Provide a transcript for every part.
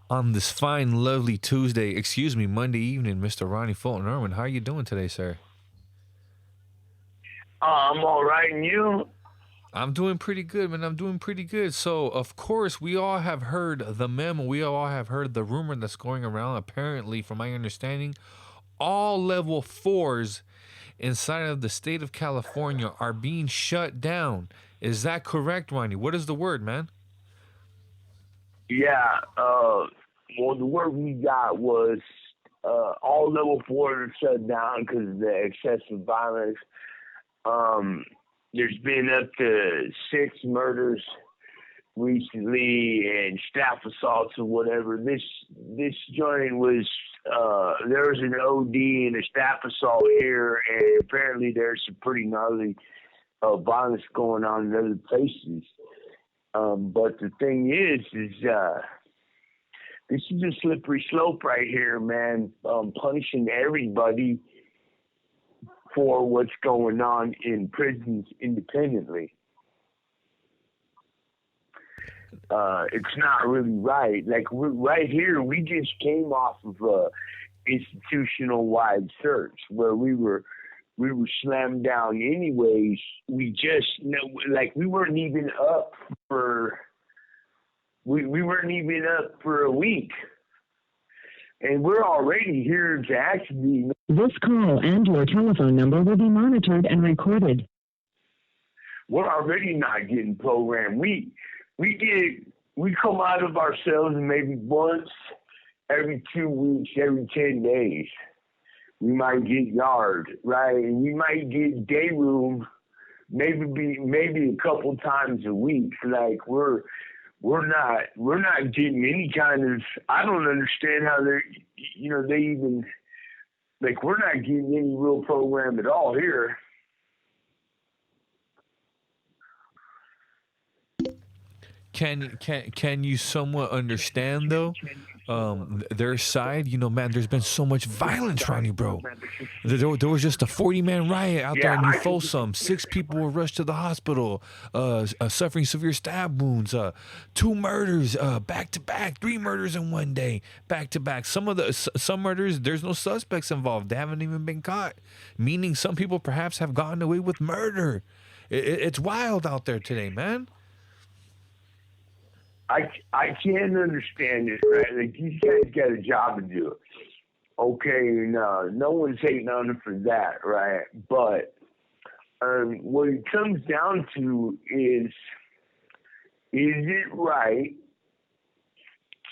on this fine, lovely Tuesday, excuse me, Monday evening, Mr. Ronnie Fulton Irwin. How are you doing today, sir? I'm all right, and you? I'm doing pretty good, man. I'm doing pretty good. So, of course, we all have heard the memo. We all have heard the rumor that's going around. Apparently, from my understanding, all level fours inside of the state of California are being shut down. Is that correct, Ronnie? What is the word, man? Yeah. Well, the word we got was all level four are shut down because of the excessive violence. Um, there's been up to 6 murders recently and staff assaults or whatever. This joint was there was an OD and a staff assault here, and apparently there's some pretty gnarly violence going on in other places. But the thing is this is a slippery slope right here, man. Punishing everybody for what's going on in prisons independently. It's not really right. Like right here, we just came off of a institutional wide search where we were slammed down anyways. We just like for we weren't even up for a week, and we're already here to actually. This call and your telephone number will be monitored and recorded. We're already not getting programmed. We come out of ourselves maybe once every 2 weeks, every 10 days. We might get yard, right? And we might get day room maybe a couple times a week. Like we're not getting any kind of. I don't understand how they even like we're not getting any real program at all here. Can you somewhat understand though their side? You know, man, there's been so much violence around you, bro. There was just a 40-man riot out there Yeah, in New Folsom. 6 people were rushed to the hospital, suffering severe stab wounds. 2 murders, back to back. 3 murders in one day, back to back. Some murders, there's no suspects involved. They haven't even been caught. Meaning, some people perhaps have gotten away with murder. It's wild out there today, man. I can't understand it, right? Like these guys got a job to do. Okay, no one's hating on them for that, right? But what it comes down to is it right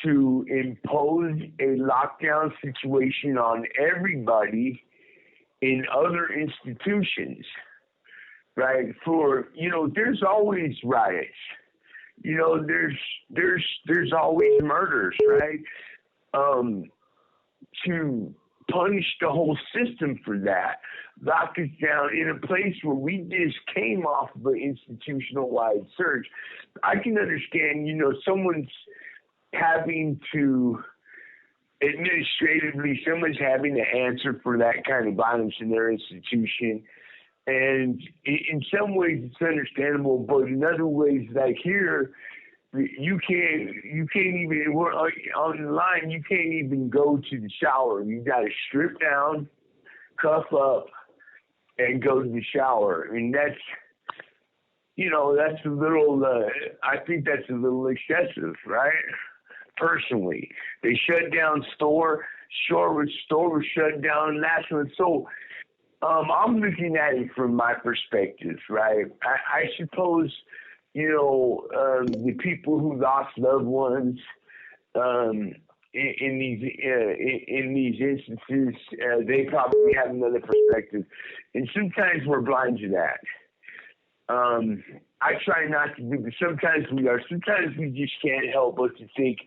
to impose a lockdown situation on everybody in other institutions, right? There's always riots. There's always murders, right? To punish the whole system for that, lock us down in a place where we just came off of an institutional-wide search. I can understand, someone's having to someone's having to answer for that kind of violence in their institution. And in some ways it's understandable, but in other ways, like here, you can't even, we're on the line, you can't even go to the shower. You got to strip down, cuff up, and go to the shower. I mean, that's a little, I think that's a little excessive, right? Personally, they shut down store was shut down last one. So, I'm looking at it from my perspective, right? I suppose, the people who lost loved ones in these instances, they probably have another perspective, and sometimes we're blind to that. I try not to do, but sometimes we are. Sometimes we just can't help but to think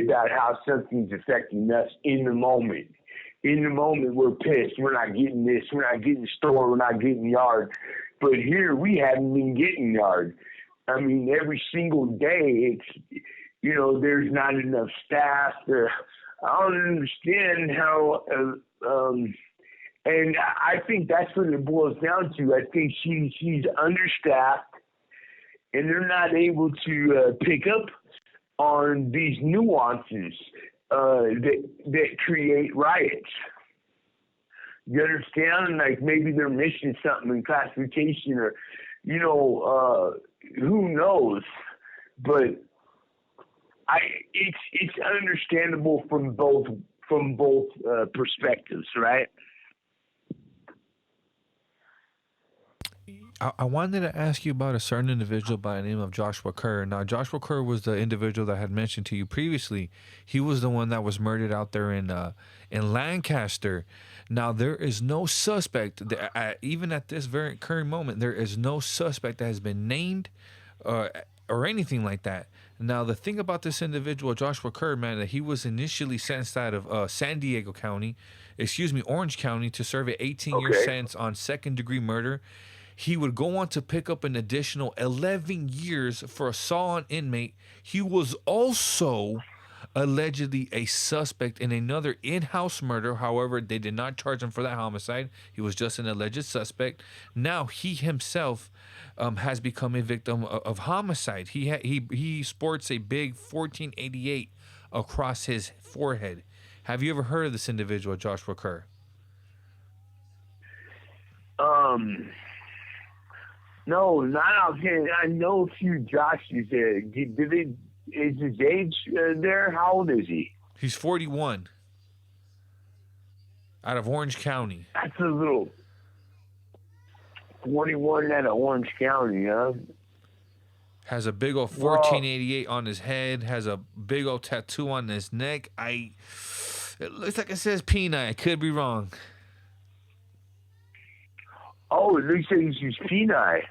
about how something's affecting us in the moment. In the moment, we're pissed. We're not getting this. We're not getting store. We're not getting yard. But here, we haven't been getting yard. I mean, every single day, there's not enough staff. I don't understand how, and I think that's what it boils down to. I think she's understaffed, and they're not able to pick up on these nuances. that create riots. You understand? Like maybe they're missing something in classification, or who knows? But it's understandable from both perspectives, right? I wanted to ask you about a certain individual by the name of Joshua Kerr. Now, Joshua Kerr was the individual that I had mentioned to you previously. He was the one that was murdered out there in Lancaster. Now, there is no suspect, even at this very current moment, there is no suspect that has been named or anything like that. Now, the thing about this individual, Joshua Kerr, man, that he was initially sentenced out of Orange County, to serve an 18-year sentence on second-degree murder. He would go on to pick up an additional 11 years for assault on inmate. He was also allegedly a suspect in another in-house murder. However, they did not charge him for that homicide. He was just an alleged suspect. Now he himself has become a victim of homicide. He sports a big 1488 across his forehead. Have you ever heard of this individual, Joshua Kerr? No, not out here. I know a few Joshes there. Is his age there? How old is he? He's 41. Out of Orange County. That's a little 41 out of Orange County, huh? Has a big old 1488 on his head. Has a big old tattoo on his neck. It looks like it says peanut. I could be wrong. Oh, it looks like he's peanut.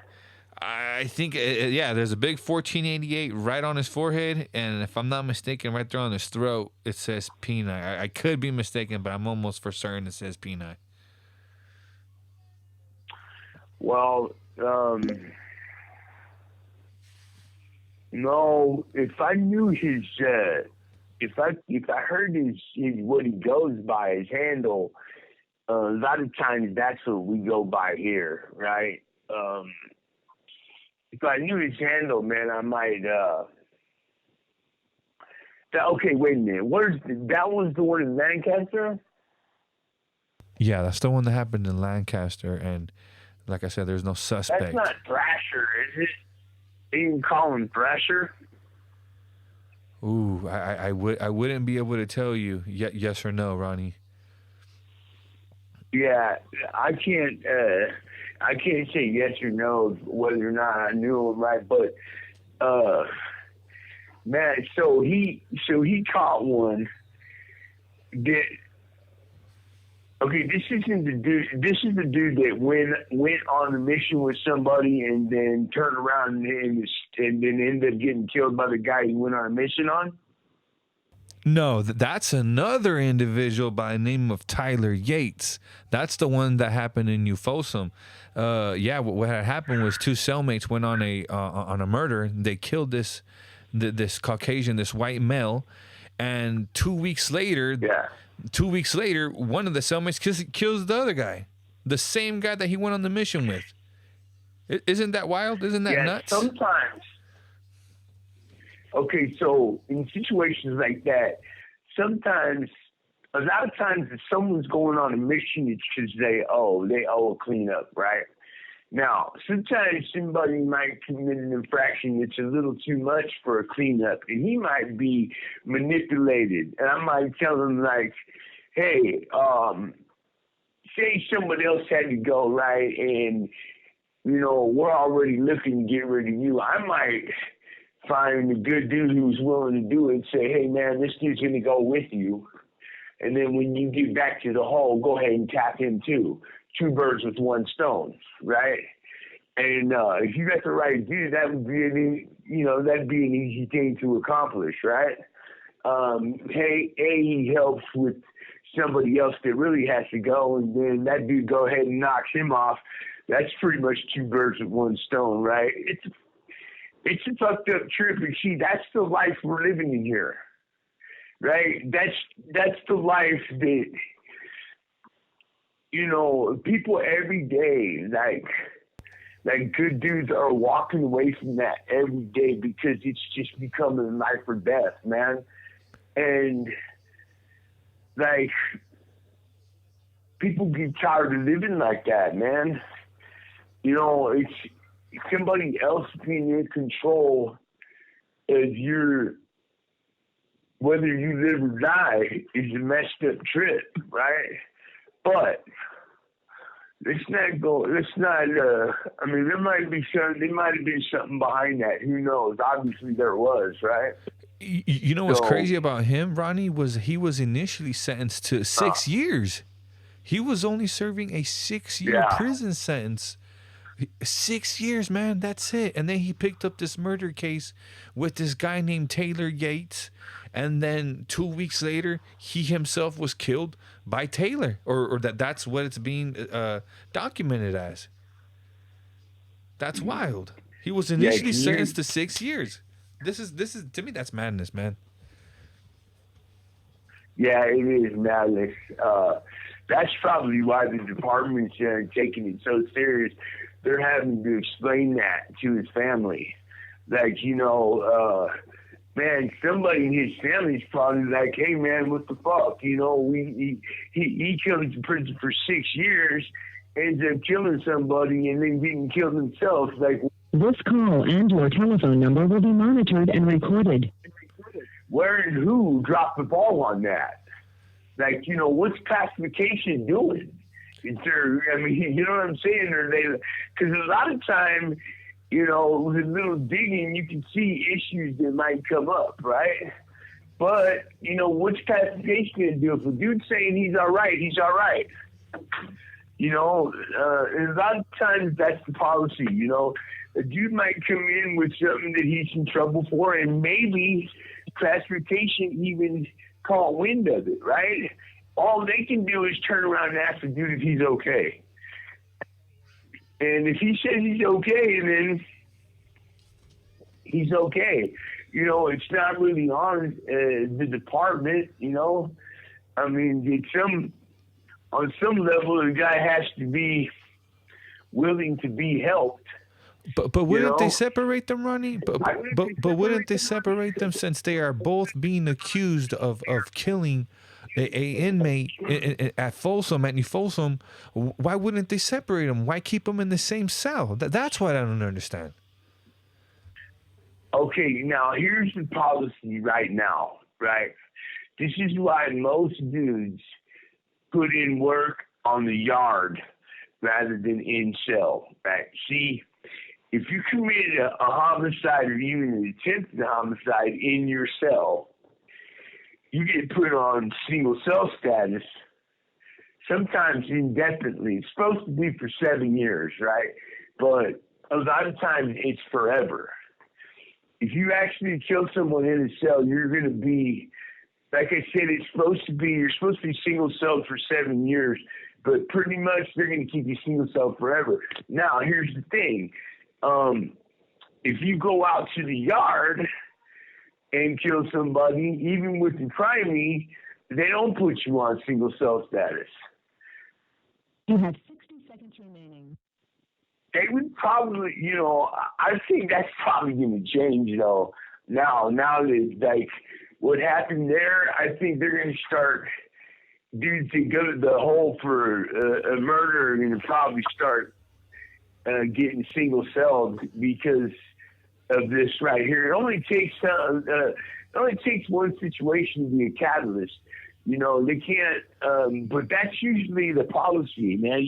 I think, there's a big 1488 right on his forehead, and if I'm not mistaken, right there on his throat, it says peanut. I could be mistaken, but I'm almost for certain it says peanut. Well, no, if I knew his, if I heard his what he goes by, his handle, a lot of times that's what we go by here, right? If I knew his handle, man, I might. Okay, wait a minute. That was the one in Lancaster? Yeah, that's the one that happened in Lancaster, and like I said, there's no suspect. That's not Thrasher, is it? You can call him Thrasher. Ooh, I wouldn't be able to tell you yes or no, Ronnie. Yeah, I can't say yes or no whether or not I knew him, right? But man, so he caught one that. Okay, this isn't the dude. This is the dude that went on a mission with somebody and then turned around and then ended up getting killed by the guy he went on a mission on. No, that's another individual by the name of Tyler Yates. That's the one that happened in New Folsom. What had happened was two cellmates went on a murder. They killed this Caucasian, this white male, and 2 weeks later, one of the cellmates kills the other guy, the same guy that he went on the mission with. Isn't that wild? Isn't that nuts? Sometimes. Okay, so in situations like that, a lot of times if someone's going on a mission, it's because they owe a cleanup, right? Now, sometimes somebody might commit an infraction that's a little too much for a cleanup, and he might be manipulated. And I might tell him, like, hey, say somebody else had to go, right? And, we're already looking to get rid of you. I might find a good dude who's willing to do it and say, hey, man, this dude's going to go with you. And then when you get back to the hole, go ahead and tap him too. Two birds with one stone, right? And if you got the right dude, that would be that'd be an easy thing to accomplish, right? He helps with somebody else that really has to go, and then that dude go ahead and knocks him off. That's pretty much two birds with one stone, right? It's a fucked up trip, and see, that's the life we're living in here, right? That's the life that, people every day, like good dudes are walking away from that every day because it's just becoming life or death, man. And like, people get tired of living like that, man. You know, it's somebody else being in control of whether you live or die is a messed up trip, right? But let's not go. Let's not. I mean, there might have been something behind that. Who knows? Obviously, there was, right? You know what's crazy about him, Ronnie, was he was initially sentenced to 6 years. He was only serving a 6-year prison sentence. 6 years, man. That's it. And then he picked up this murder case with this guy named Taylor Yates. And then 2 weeks later, he himself was killed by Taylor, or that's what it's being documented as. That's wild. He was initially sentenced to 6 years. This is to me, that's madness, man. Yeah, it is madness. That's probably why the department's taking it so serious. They're having to explain that to his family. Like, you know, man, somebody in his family's probably like, hey, man, what the fuck? You know, he killed in prison for 6 years, ends up killing somebody, and then getting killed himself. Like, this call and your telephone number will be monitored and recorded. Where and who dropped the ball on that? Like, you know, what's classification doing? Is there, I mean, you know what I'm saying? Because a lot of time, you know, with a little digging, you can see issues that might come up, right? But, you know, what's classification going to do? If a dude's saying he's all right, he's all right. You know, and a lot of times that's the policy, you know. A dude might come in with something that he's in trouble for, and maybe classification even caught wind of it, right? All they can do is turn around and ask the dude if he's okay. And if he says he's okay, then he's okay. You know, it's not really on the department, you know. I mean, on some level, the guy has to be willing to be helped. But wouldn't they separate them, Ronnie? But wouldn't they separate them, since they are both being accused of killing a inmate at Folsom, at New Folsom? Why wouldn't they separate them? Why keep them in the same cell? That's what I don't understand. Okay, now here's the policy right now, right? This is why most dudes put in work on the yard rather than in cell, right? See, if you committed a homicide or even an attempted homicide in your cell, you get put on single cell status, sometimes indefinitely. It's supposed to be for 7 years, right? But a lot of times it's forever. If you actually kill someone in a cell, you're going to be, like I said, you're supposed to be single cell for 7 years, but pretty much they're going to keep you single cell forever. Now, here's the thing. If you go out to the yard and kill somebody, even with the primey, they don't put you on single cell status. You have 60 seconds remaining. They would probably, you know, I think that's probably going to change, though. Now that, like, what happened there, I think they're going to start, dudes that go to the hole for a murder are going to probably start getting single celled because of this right here. It only takes one situation to be a catalyst. You know, they can't, but that's usually the policy, man.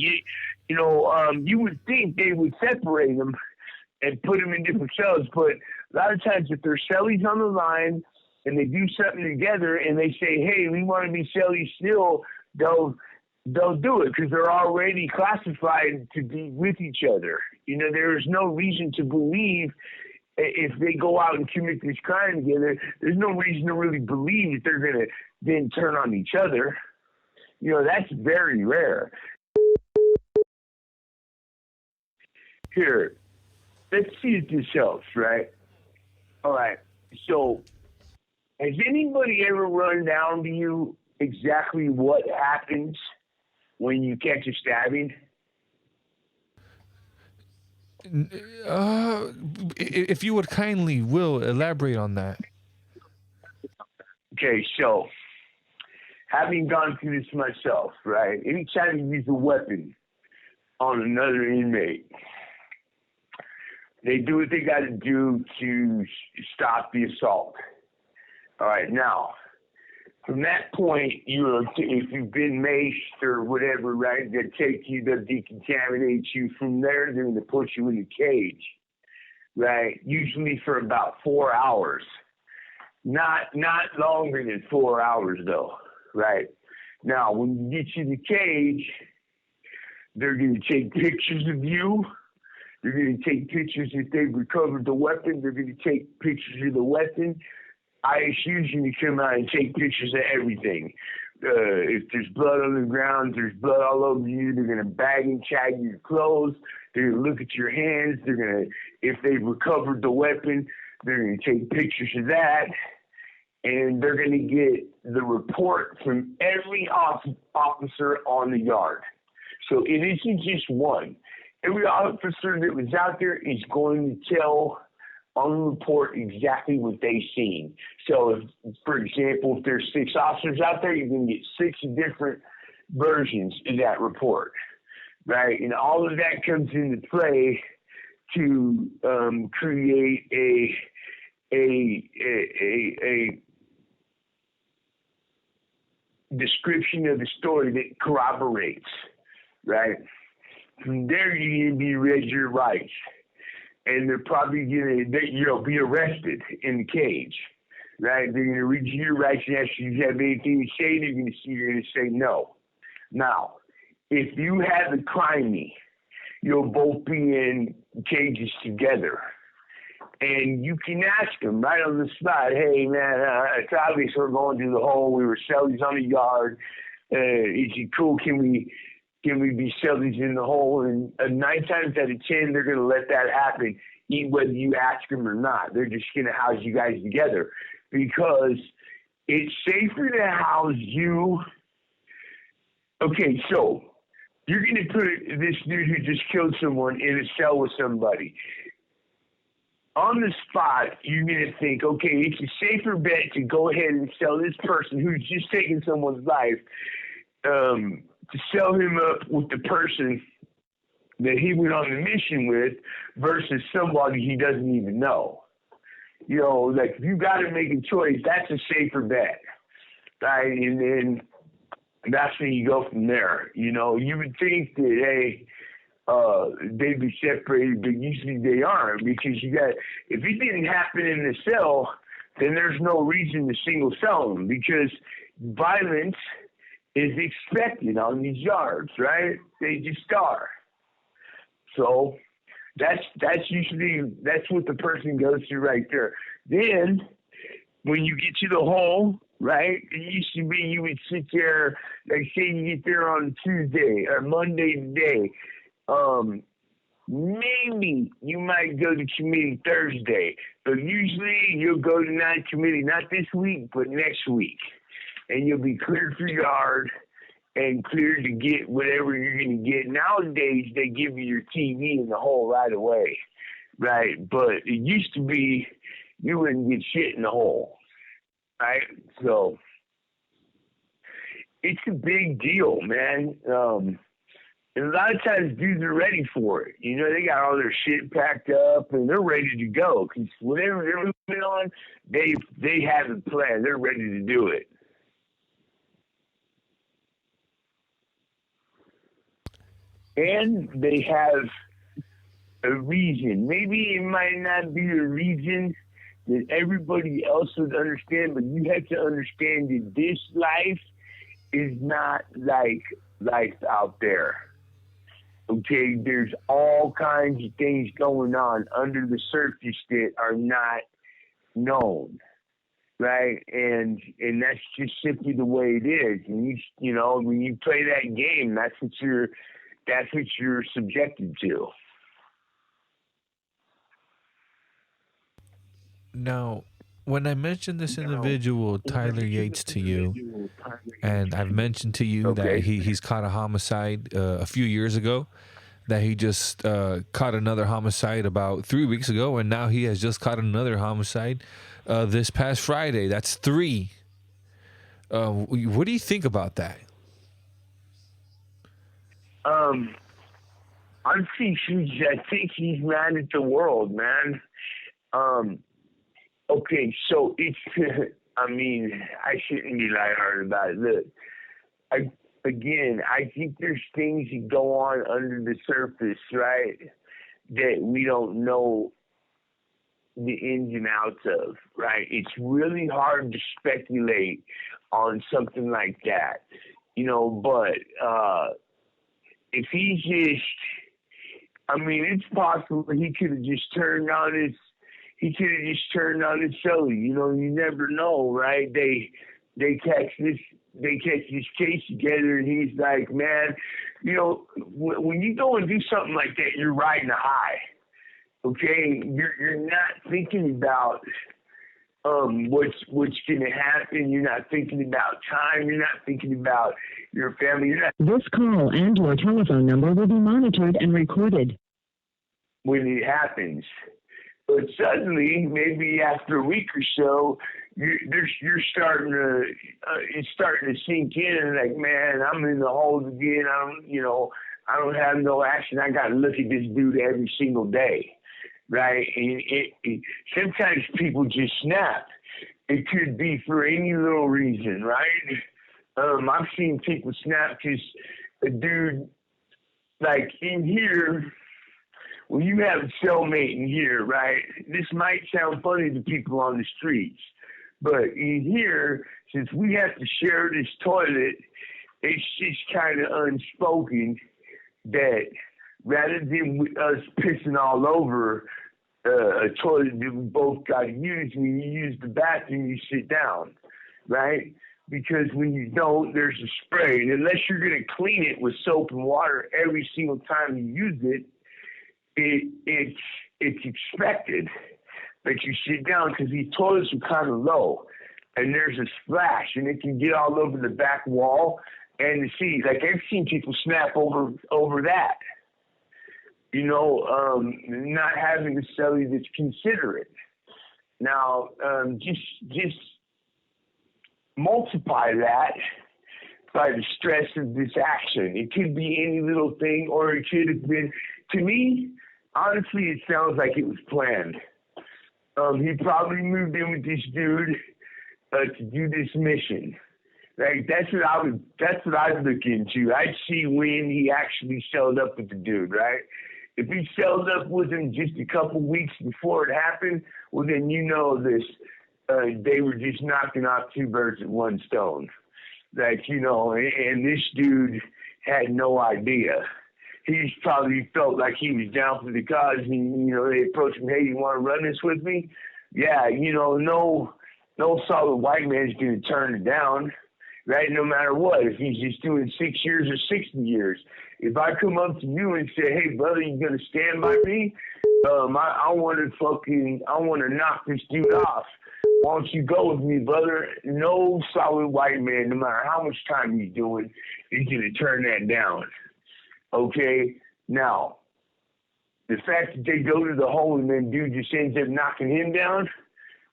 You would think they would separate them and put them in different cells, but a lot of times if their cellies on the line and they do something together and they say, hey, we want to be cellies still, they'll do it because they're already classified to be with each other. You know, there is no reason to believe if they go out and commit this crime together, there's no reason to really believe that they're going to then turn on each other. You know, that's very rare. Here, let's see if this helps, right? All right. So, has anybody ever run down to you exactly what happens when you catch a stabbing? If you would kindly elaborate on that. Okay, so having gone through this myself, right? Anytime you use a weapon on another inmate, they do what they got to do to stop the assault. All right, now, from that point, if you've been maced or whatever, right, they'll take you, they'll decontaminate you. From there, they're going to put you in a cage, right, usually for about 4 hours. Not longer than 4 hours, though, right? Now, when you get you in the cage, they're going to take pictures of you. They're going to take pictures if they've recovered the weapon. They're going to take pictures of the weapon. ISU's going to come out and take pictures of everything. If there's blood on the ground, there's blood all over you, they're going to bag and tag your clothes. They're going to look at your hands. They're going to, if they've recovered the weapon, they're going to take pictures of that. And they're going to get the report from every officer on the yard. So it isn't just one. Every officer that was out there is going to tell on the report exactly what they've seen. So, if, for example, if there's 6 officers out there, you're going to get 6 different versions of that report, right? And all of that comes into play to create a description of the story that corroborates, right? From there, you're going to be read your rights. And they're probably going to, be arrested in the cage, right? They're going to read you your rights and ask you if you have anything to say. You're going to say no. Now, if you have a crime, you'll both be in cages together. And you can ask them right on the spot, hey, man, it's obvious we're going through the hole. We were cellies on the yard. Is it cool? Can we be cellies in the hole? And 9 times out of 10, they're going to let that happen, whether you ask them or not. They're just going to house you guys together because it's safer to house you. Okay, so you're going to put this dude who just killed someone in a cell with somebody. On the spot, you're going to think, okay, it's a safer bet to go ahead and sell this person who's just taken someone's life, to sell him up with the person that he went on the mission with versus somebody he doesn't even know. Like if you got to make a choice, that's a safer bet, right? And then that's where you go from there. You would think that, hey, they'd be separated, but usually they aren't because if it didn't happen in the cell, then there's no reason to single cell them because violence is expected on these yards, right? They just are. So that's what the person goes through right there. Then when you get to the hole, right? It used to be you would sit there, like say you get there on Tuesday or Monday today. Maybe you might go to committee Thursday, but usually you'll go to night committee, not this week, but next week. And you'll be cleared for yard and cleared to get whatever you're going to get. Nowadays, they give you your TV in the hole right away, right? But it used to be you wouldn't get shit in the hole, right? So it's a big deal, man. And a lot of times dudes are ready for it. They got all their shit packed up and they're ready to go because whatever they're moving on, they have a plan. They're ready to do it. And they have a reason. Maybe it might not be a reason that everybody else would understand, but you have to understand that this life is not like life out there. Okay, there's all kinds of things going on under the surface that are not known, right? And that's just simply the way it is. And when you play that game, that's what you're subjected to. Now, when I mentioned this individual, Tyler Yates, to you, and I've mentioned to you that he's caught a homicide a few years ago, that he just caught another homicide about 3 weeks ago, and now he has just caught another homicide this past Friday. That's 3. What do you think about that? I think he's mad at the world, man. Okay, so it's I mean, I shouldn't be lighthearted about it. Look, I think there's things that go on under the surface, right, that we don't know the ins and outs of, right? It's really hard to speculate on something like that, but if he's just, I mean, it's possible he could have just turned on his celly. You never know, right? They catch this case together, and he's like, man, when you go and do something like that, you're riding a high. Okay, you're not thinking about what's going to happen. You're not thinking about time. You're not thinking about your family. You're not. This call and your telephone number will be monitored and recorded. When it happens, but suddenly, maybe after a week or so, you're starting to it's starting to sink in. Like, man, I'm in the hole again. I don't have no action. I got to look at this dude every single day. Right, and sometimes people just snap. It could be for any little reason, right? I've seen people snap because a dude, like in here, when you have a cellmate in here, right? This might sound funny to people on the streets, but in here, since we have to share this toilet, it's just kind of unspoken that rather than us pissing all over a toilet that we both got to use, when you use the bathroom, you sit down, right? Because when you don't, there's a spray. And unless you're going to clean it with soap and water every single time you use it, it's expected that you sit down because these toilets are kind of low. And there's a splash, and it can get all over the back wall and the seat. Like, I've seen people snap over that. Not having a celly that's considerate. Now, just multiply that by the stress of this action. It could be any little thing, or it could have been. To me, honestly, it sounds like it was planned. He probably moved in with this dude to do this mission. Like, that's what I'd look into. I'd see when he actually showed up with the dude, right? If he showed up with him just a couple weeks before it happened, well, then this. They were just knocking off two birds with one stone. Like, and this dude had no idea. He probably felt like he was down for the cause, and, they approached him, hey, you want to run this with me? Yeah, no solid white man's going to turn it down, right? No matter what, if he's just doing 6 years or 60 years. If I come up to you and say, hey, brother, you going to stand by me? I want to knock this dude off. Why don't you go with me, brother? No solid white man, no matter how much time he's doing, is going to turn that down. Okay? Now, the fact that they go to the hole and then dude just ends up knocking him down,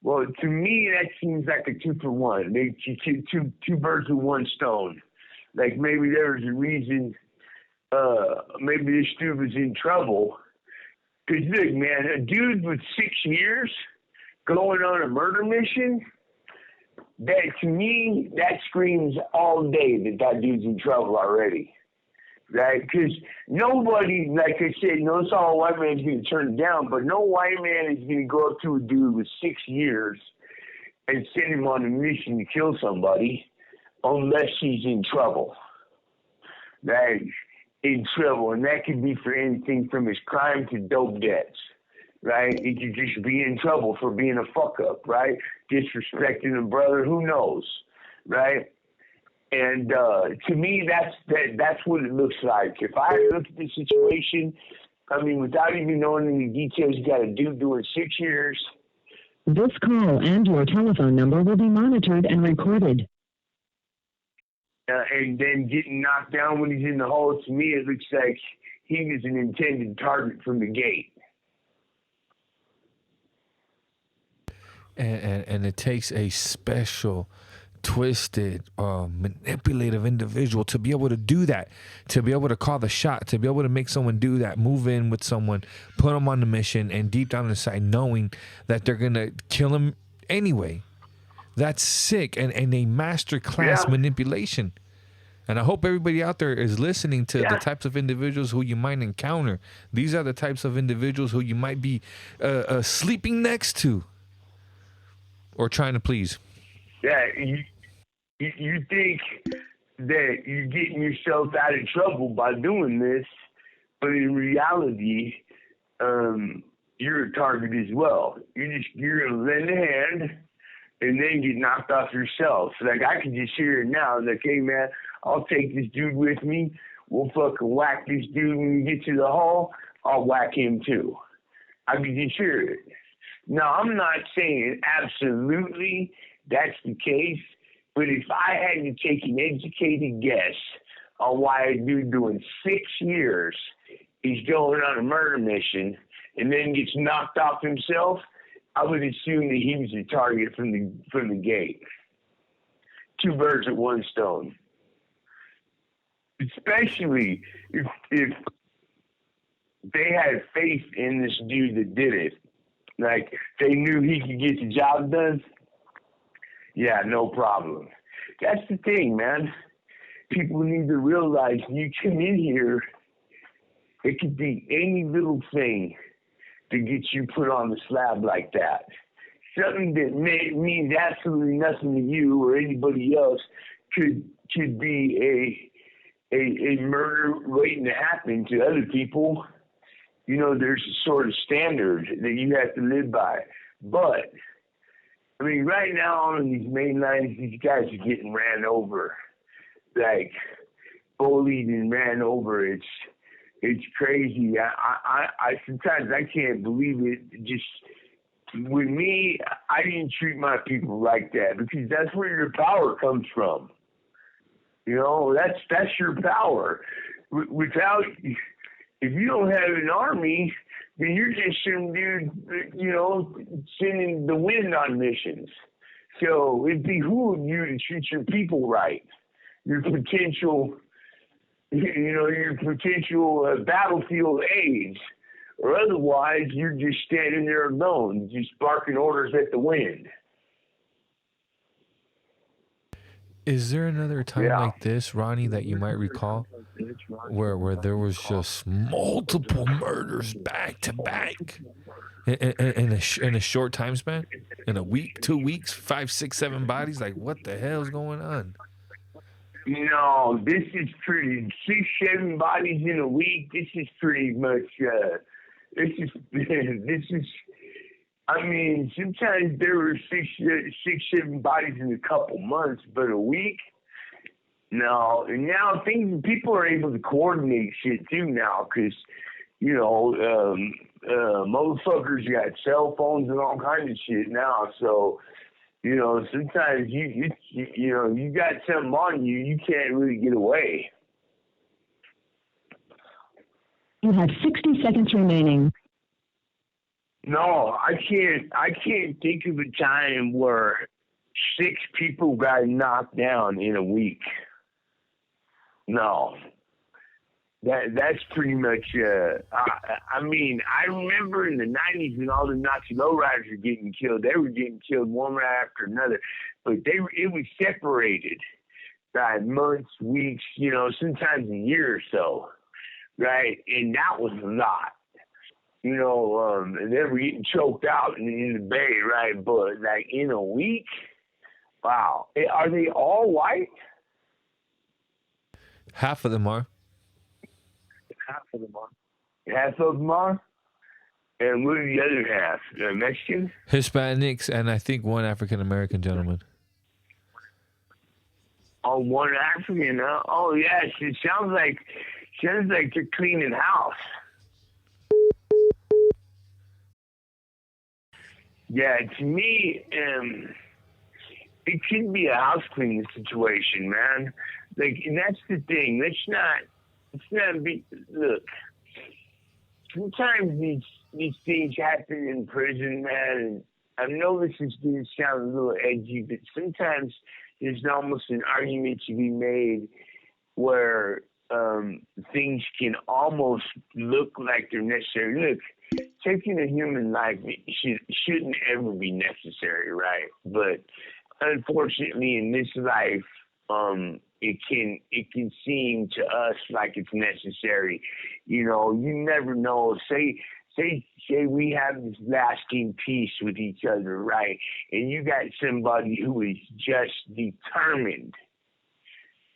well, to me, that seems like a 2-for-1. They two birds with one stone. Like, maybe there was a reason, maybe this dude was in trouble. Because, look, man, a dude with 6 years going on a murder mission, that, to me, that screams all day that dude's in trouble already. Right? Because nobody, like I said, no solid white man's going to turn it down, but no white man is going to go up to a dude with 6 years and send him on a mission to kill somebody unless he's in trouble. Right? In trouble. And that could be for anything from his crime to dope debts. Right? He could just be in trouble for being a fuck up, right? Disrespecting a brother, who knows, right? And to me, that's what it looks like. If I look at the situation, I mean, without even knowing any details, you got a dude doing 6 years. This call and your telephone number will be monitored and recorded. And then getting knocked down when he's in the hole, to me, it looks like he was an intended target from the gate. And it takes a special twisted, manipulative individual to be able to do that, to be able to call the shot, to be able to make someone do that, move in with someone, put them on the mission, and deep down inside knowing that they're gonna kill him anyway. That's sick and a master class manipulation. And I hope everybody out there is listening to the types of individuals who you might encounter. These are the types of individuals who you might be sleeping next to or trying to please. Yeah, you think that you're getting yourself out of trouble by doing this, but in reality, you're a target as well. You're gonna lend a hand and then get knocked off yourself. Like, I can just hear it now. Like, hey man, I'll take this dude with me. We'll fucking whack this dude when we get to the hall. I'll whack him too. I can just hear it. Now, I'm not saying absolutely that's the case, but if I had to take an educated guess on why a dude doing 6 years is going on a murder mission and then gets knocked off himself, I would assume that he was a target from the gate. 2 birds with 1 stone. Especially if they had faith in this dude that did it. Like, they knew he could get the job done. Yeah, no problem. That's the thing, man. People need to realize you come in here, it could be any little thing to get you put on the slab like that. Something that means absolutely nothing to you or anybody else could be a murder waiting to happen to other people. You know, there's a sort of standard that you have to live by. But, I mean, right now on these main lines, these guys are getting ran over. Like, bullied and ran over. It's crazy. I sometimes I can't believe it. Just, with me, I didn't treat my people like that because that's where your power comes from. You know, that's your power. Without, if you don't have an army, then you're just some dude, you know, sending the wind on missions. So it behooves you to treat your people right. Your potential, battlefield aides. Or otherwise, you're just standing there alone, just barking orders at the wind. Is there another time like this, Ronnie, that you might recall, where there was just multiple murders back to back in a short time span, in a week, 2 weeks, 5, 6, 7 bodies? Like, what the hell's going on? No, this is pretty 6, 7 bodies in a week. This is pretty much. This is. I mean, sometimes there were 6, 7 bodies in a couple months, but a week? No. And now people are able to coordinate shit too now because, motherfuckers got cell phones and all kinds of shit now. So, sometimes you got something on you, you can't really get away. You have 60 seconds remaining. No, I can't think of a time where 6 people got knocked down in a week. No. That's pretty much, I mean, I remember in the 90s when all the Nazi lowriders were getting killed. They were getting killed one right after another. But it was separated by months, weeks, sometimes a year or so. Right? And that was a lot. And they were getting choked out in the bay, right? But, like, in a week? Wow. Are they all white? Half of them are. Half of them are? And what are the other half? Mexicans? Hispanics, and I think one African-American gentleman. Oh, one African, huh? Oh, yes. It sounds like they're cleaning house. Yeah, to me, it could be a house cleaning situation, man. Like, and that's the thing. Let's not be. Look, sometimes these things happen in prison, man. And I know this is going to sound a little edgy, but sometimes there's almost an argument to be made where things can almost look like they're necessary. Look, taking a human life shouldn't ever be necessary, right? But unfortunately, in this life, it can seem to us like it's necessary. You know, you never know. Say we have this lasting peace with each other, right? And you got somebody who is just determined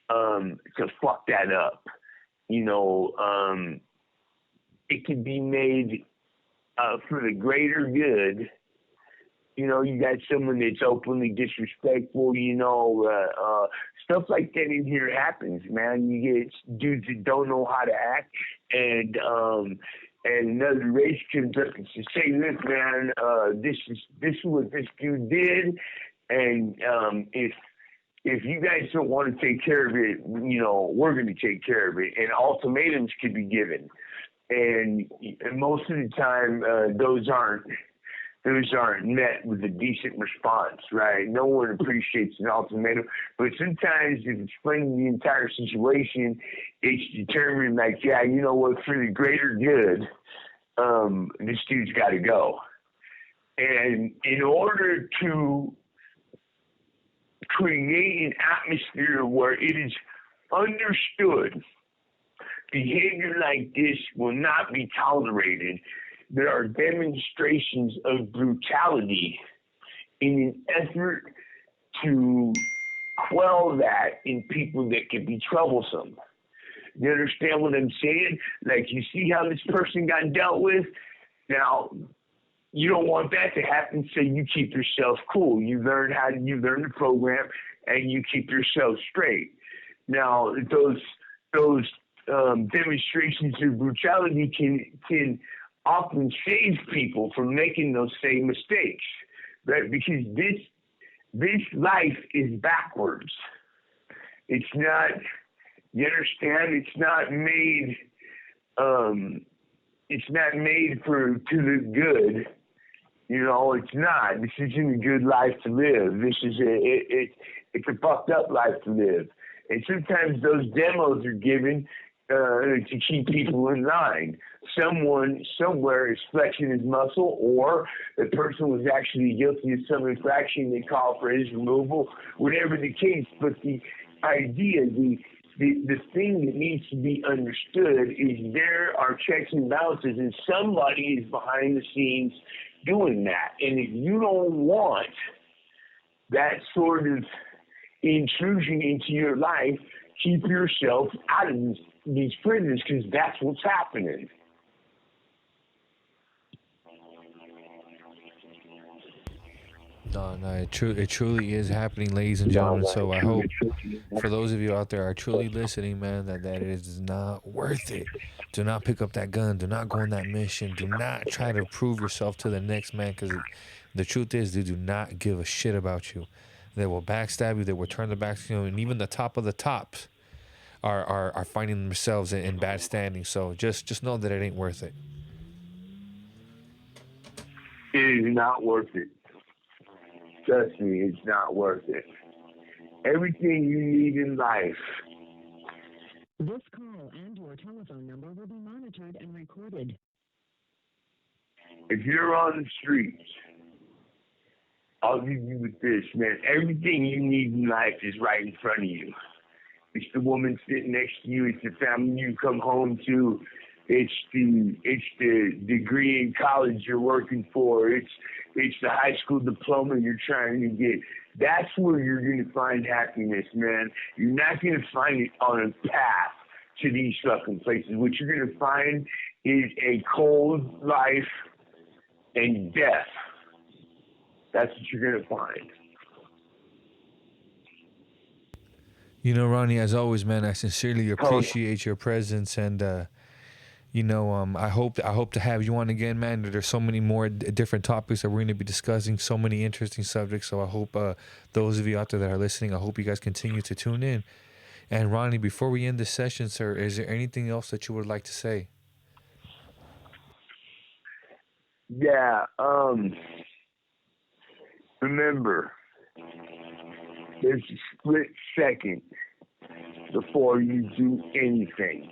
to fuck that up. You know, it can be made for the greater good. You know, you got someone that's openly disrespectful, you know, stuff like that in here happens, man. You get dudes that don't know how to act, and another race comes up and says, "Hey, look, man, this is what this dude did, and if you guys don't want to take care of it, you know, we're going to take care of it." And ultimatums could be given, and most of the time, those aren't met with a decent response, right? No one appreciates an ultimatum, but sometimes if explaining the entire situation, it's determined like, yeah, you know what, for the greater good, this dude's got to go. And in order to create an atmosphere where it is understood behavior like this will not be tolerated, there are demonstrations of brutality in an effort to quell that in people that can be troublesome. You understand what I'm saying? Like, you see how this person got dealt with? Now, you don't want that to happen, so you keep yourself cool. You learn the program, and you keep yourself straight. Now, those demonstrations of brutality can often save people from making those same mistakes, right? Because this life is backwards. It's not, you understand? It's not made for to the good. You know, it's not. This isn't a good life to live. This is it's a fucked up life to live. And sometimes those demos are given to keep people in line. Someone somewhere is flexing his muscle, or the person was actually guilty of some infraction. They call for his removal, whatever the case. But the idea, the thing that needs to be understood is there are checks and balances, and somebody is behind the scenes doing that. And if you don't want that sort of intrusion into your life, keep yourself out of these prisons, because that's what's happening. No, it truly is happening, ladies and gentlemen. So I hope, for those of you out there are truly listening, man, that it is not worth it. Do not pick up that gun. Do not go on that mission. Do not try to prove yourself to the next man, because the truth is they do not give a shit about you. They will backstab you. They will turn their backs to you, and even the top of the tops are finding themselves in bad standing. So just know that it ain't worth it. It is not worth it. Trust me, it's not worth it. Everything you need in life. This call and your telephone number will be monitored and recorded. If you're on the streets, I'll leave you with this, man. Everything you need in life is right in front of you. It's the woman sitting next to you. It's the family you come home to. It's the degree in college you're working for. It's the high school diploma you're trying to get. That's where you're going to find happiness, man. You're not going to find it on a path to these fucking places. What you're going to find is a cold life and death. That's what you're going to find. You know, Ronnie, as always, man, I sincerely appreciate your presence, and I hope to have you on again, man. There's so many more different topics that we're going to be discussing, so many interesting subjects. So I hope those of you out there that are listening, I hope you guys continue to tune in. And Ronnie, before we end this session, sir, is there anything else that you would like to say? Yeah. Remember, There's a split second before you do anything.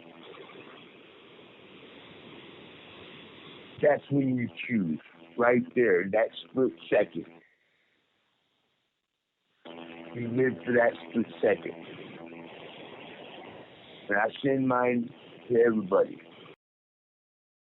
That's when you choose. Right there, that split second. You live for that split second. And I send mine to everybody.